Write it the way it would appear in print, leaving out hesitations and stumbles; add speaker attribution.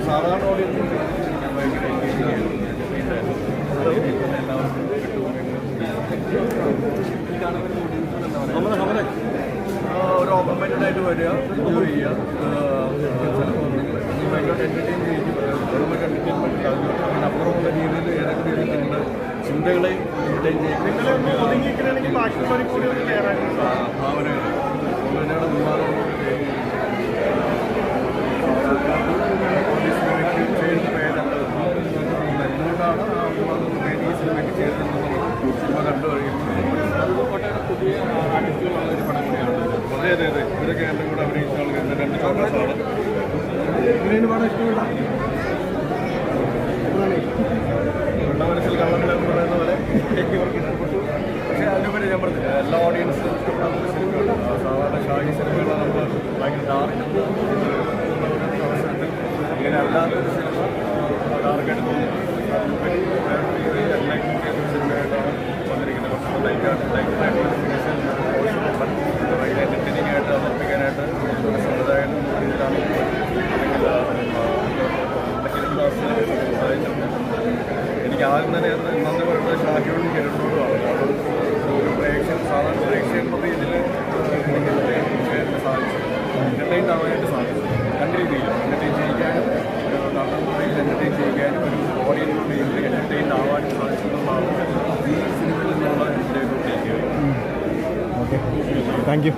Speaker 1: സാധാരണ ഓഡിയൻസ് ഒരു open minded ആയിട്ട് വരിക, എൻജോയ് ചെയ്യുക, ഭയങ്കര എൻ്റർടൈൻ എൻ്റർടൈൻമെൻറ്റ് അതിനപ്പുറമുള്ള രീതിയിൽ ഏതൊക്കെ രീതിയിൽ നിങ്ങളുടെ ചിന്തകളെ എൻ്റർടൈൻ ചെയ്യുക ഭാവനകൾ ഭാവനയുടെ വിവാദം ചെയ്യുന്ന പേരുണ്ട്. എന്തുകൊണ്ടാണ് ആ വിവാദം ഈ സിനിമയ്ക്ക് ചേരുന്നത് സിനിമ കണ്ടു കഴിയുമ്പോൾ പുതിയ ആർട്ടിസ്റ്റുകളുള്ളൊരു പടം കൂടിയാണ്. അതെ അതെ അതെ, ഇവരൊക്കെ എൻ്റെ കൂടെ അഭിനയിച്ച ആളുകൾ എൻ്റെ 2 ചോക്ലേറ്റ്സാണ്. ഇതിന് പടം ഇഷ്ടമില്ല വെള്ളമനസ്സിൽ കള്ളങ്ങളെന്ന് പറയുന്ന പോലെ ഇവർക്ക് ഇഷ്ടപ്പെട്ടു. പക്ഷേ അതിനുപരി ഞാൻ പറഞ്ഞില്ല, എല്ലാ ഓഡിയൻസും ഇഷ്ടപ്പെടാത്ത സിനിമകളാണ്. സാധാരണ ഷാഹി സിനിമകളാണ് നമ്മൾ ഭയങ്കര ഡാർക്ക് അവസരത്തിൽ ഇങ്ങനെ അല്ലാത്തൊരു സിനിമ ഡാർക്കായിട്ട് തോന്നുന്നു. സിനിമയായിട്ടാണ് വന്നിരിക്കുന്നത്. കുറച്ച് ലൈറ്റായിട്ടുള്ള ഭയങ്കര എൻ്റർടൈനിങ് ആയിട്ട് അവതരിപ്പിക്കാനായിട്ട് സംവിധായകനും രീതിയിലാണ് സഹായിച്ചിട്ടുണ്ട്. എനിക്ക് ആദ്യം തന്നെ നന്ദി പറയുന്നത് ഷാഹിയോടും കിരണിനോടുമാണ്. ഒരു സാധാരണ പ്രേക്ഷകരുടെ ഇതിൽ എനിക്ക് സാധിച്ചു എൻ്റർടൈൻ ആവാനായിട്ട് സാധിച്ചു. 2 രീതിയിൽ എൻ്റർടൈൻ ചെയ്യിക്കാനും നാട്ടിൽ എൻ്റർടൈൻ ചെയ്യിക്കാനും ഒരു ഓഡിയൻസിൻ്റെ ഇതിൽ എൻ്റർടൈൻ ആവാനും സാധിച്ചതെന്നാണ് ഈ സിനിമയിൽ നിന്നുള്ള എൻ്റെ ഒരു ടേക്ക്.
Speaker 2: Okay, thank you.